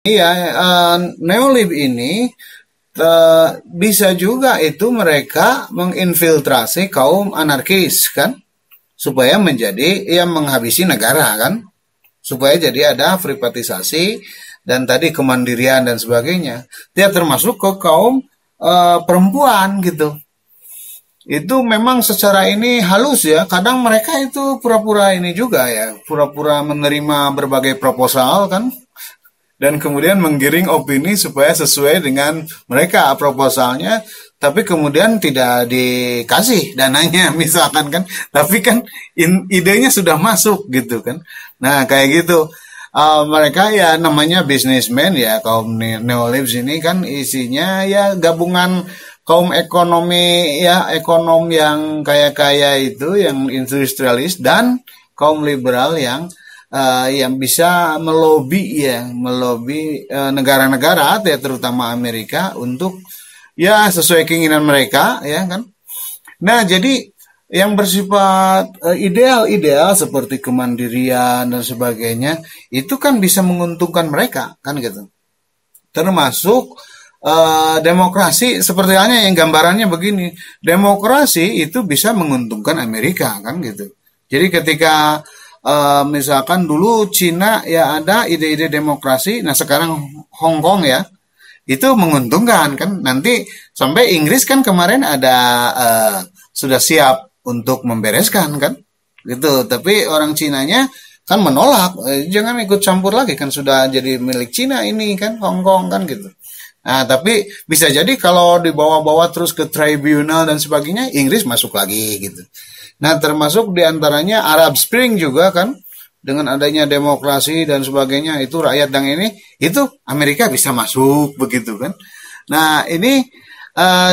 Iya, neolib ini bisa juga itu mereka menginfiltrasi kaum anarkis kan, supaya menjadi yang menghabisi negara kan, supaya jadi ada privatisasi dan tadi kemandirian dan sebagainya. Dia termasuk ke kaum perempuan gitu. Itu memang secara ini halus ya. Kadang mereka itu pura-pura ini juga ya, pura-pura menerima berbagai proposal kan, dan kemudian menggiring opini supaya sesuai dengan mereka proposalnya, tapi kemudian tidak dikasih dananya misalkan kan, tapi kan idenya sudah masuk gitu kan. Nah kayak gitu. Mereka ya namanya bisnismen ya, kaum neolibs ini kan isinya ya gabungan kaum ekonomi ya, ekonom yang kaya-kaya itu, yang industrialis, dan kaum liberal yang bisa melobi ya, melobi negara-negara ya, terutama Amerika untuk ya sesuai keinginan mereka ya kan. Nah jadi yang bersifat ideal-ideal seperti kemandirian dan sebagainya itu kan bisa menguntungkan mereka kan gitu. Termasuk demokrasi seperti halnya yang gambarannya begini, demokrasi itu bisa menguntungkan Amerika kan gitu. Jadi ketika misalkan dulu Cina ya ada ide-ide demokrasi, nah sekarang Hong Kong ya itu menguntungkan kan. Nanti sampai Inggris kan kemarin ada sudah siap untuk membereskan kan gitu, tapi orang Cinanya kan menolak, jangan ikut campur lagi kan, sudah jadi milik Cina ini kan Hong Kong kan gitu. Nah tapi bisa jadi kalau dibawa-bawa terus ke tribunal dan sebagainya, Inggris masuk lagi gitu. Nah termasuk diantaranya Arab Spring juga kan, dengan adanya demokrasi dan sebagainya, itu rakyat yang ini, itu Amerika bisa masuk begitu kan. Nah ini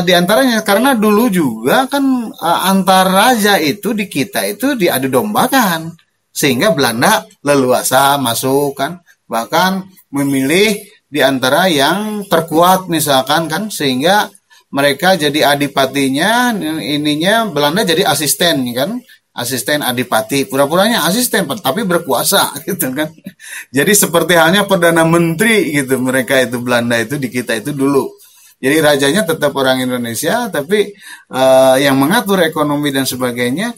di antaranya karena dulu juga kan antar raja itu di kita itu diadu dombakan, sehingga Belanda leluasa masuk kan, bahkan memilih di antara yang terkuat misalkan kan, sehingga mereka jadi adipatinya, ininya Belanda jadi asisten kan, asisten adipati, pura-puranya asisten tapi berkuasa gitu kan. Jadi seperti halnya perdana menteri gitu mereka itu, Belanda itu di kita itu dulu. Jadi rajanya tetap orang Indonesia, tapi yang mengatur ekonomi dan sebagainya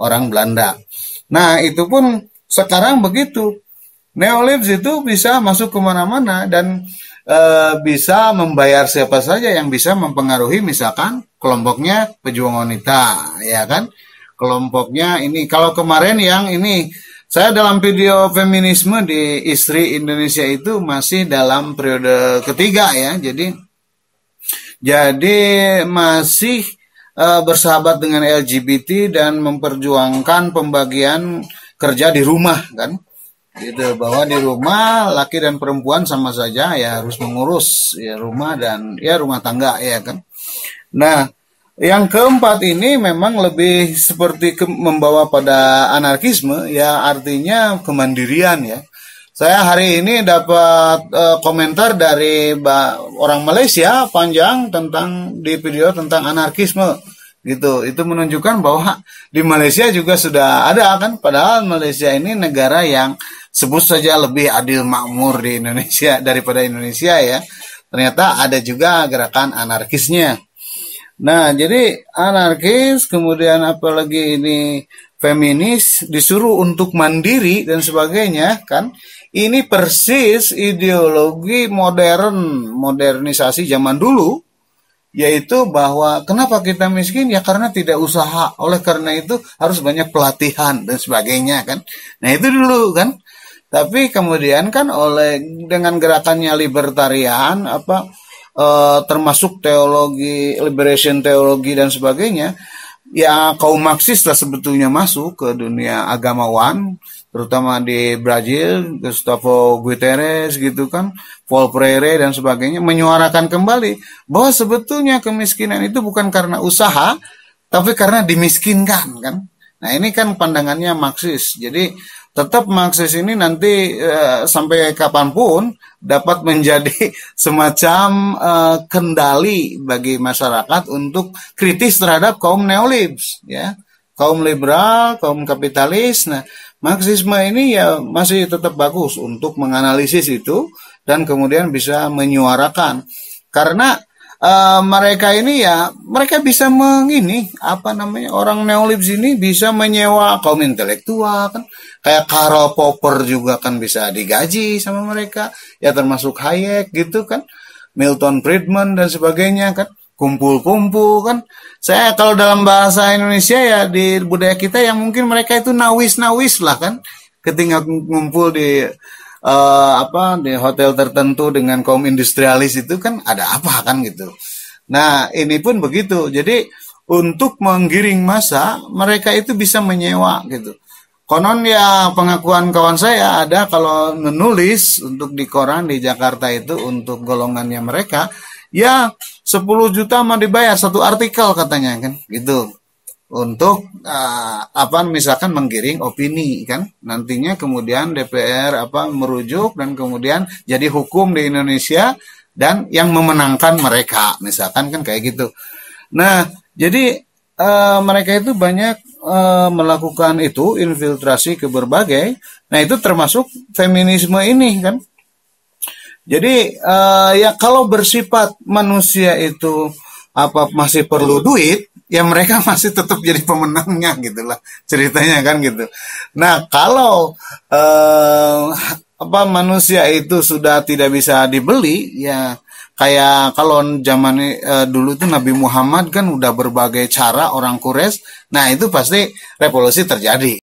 orang Belanda. Nah itu pun sekarang begitu. Neolibs itu bisa masuk kemana-mana dan bisa membayar siapa saja yang bisa mempengaruhi, misalkan kelompoknya pejuang wanita, ya kan? Kelompoknya ini, kalau kemarin yang ini, saya dalam video feminisme di Istri Indonesia itu masih dalam periode ketiga ya, jadi masih bersahabat dengan LGBT dan memperjuangkan pembagian kerja di rumah kan, gitu, bahwa di rumah laki dan perempuan sama saja ya harus mengurus ya rumah dan ya rumah tangga ya kan. Nah yang keempat ini memang lebih seperti membawa pada anarkisme ya, artinya kemandirian ya. Saya hari ini dapat komentar dari orang Malaysia panjang tentang di video tentang anarkisme gitu. Itu menunjukkan bahwa di Malaysia juga sudah ada kan, padahal Malaysia ini negara yang sebut saja lebih adil makmur di Indonesia daripada Indonesia ya. Ternyata ada juga gerakan anarkisnya. Nah, jadi anarkis, kemudian apalagi ini feminis, disuruh untuk mandiri dan sebagainya kan. Ini persis ideologi modernisasi zaman dulu, yaitu bahwa kenapa kita miskin ya karena tidak usaha, oleh karena itu harus banyak pelatihan dan sebagainya kan. Nah itu dulu kan. Tapi kemudian kan dengan gerakannya libertarian termasuk teologi liberation teologi dan sebagainya, ya kaum Marxis lah sebetulnya masuk ke dunia agamawan, terutama di Brazil, Gustavo Guterres gitu kan, Paul Freire dan sebagainya, menyuarakan kembali bahwa sebetulnya kemiskinan itu bukan karena usaha, tapi karena dimiskinkan kan. Nah ini kan pandangannya Marxis. Jadi tetap Marxis ini nanti sampai kapanpun dapat menjadi semacam kendali bagi masyarakat untuk kritis terhadap kaum neolibs ya, kaum liberal, kaum kapitalis. Nah Marxisme ini ya masih tetap bagus untuk menganalisis itu dan kemudian bisa menyuarakan. Karena mereka ini ya, mereka bisa orang neoliberis ini bisa menyewa kaum intelektual kan, kayak Karl Popper juga kan bisa digaji sama mereka, ya termasuk Hayek gitu kan, Milton Friedman dan sebagainya kan, kumpul-kumpul kan. Saya kalau dalam bahasa Indonesia ya di budaya kita yang mungkin mereka itu nawis-nawis lah kan, ketika ngumpul di hotel tertentu dengan kaum industrialis itu kan ada apa kan gitu. Nah ini pun begitu. Jadi untuk menggiring massa mereka itu bisa menyewa gitu. Konon ya pengakuan kawan saya ada kalau menulis untuk di koran di Jakarta itu untuk golongannya mereka ya 10 juta mah dibayar satu artikel katanya kan gitu, untuk misalkan menggiring opini kan, nantinya kemudian DPR merujuk dan kemudian jadi hukum di Indonesia dan yang memenangkan mereka misalkan kan kayak gitu. Nah jadi mereka itu banyak melakukan itu infiltrasi ke berbagai, nah itu termasuk feminisme ini kan. Jadi ya kalau bersifat manusia itu masih perlu duit, ya mereka masih tetap jadi pemenangnya gitulah ceritanya kan gitu. Nah kalau manusia itu sudah tidak bisa dibeli, ya kayak kalau zaman dulu itu Nabi Muhammad kan udah berbagai cara orang Quraisy, nah itu pasti revolusi terjadi.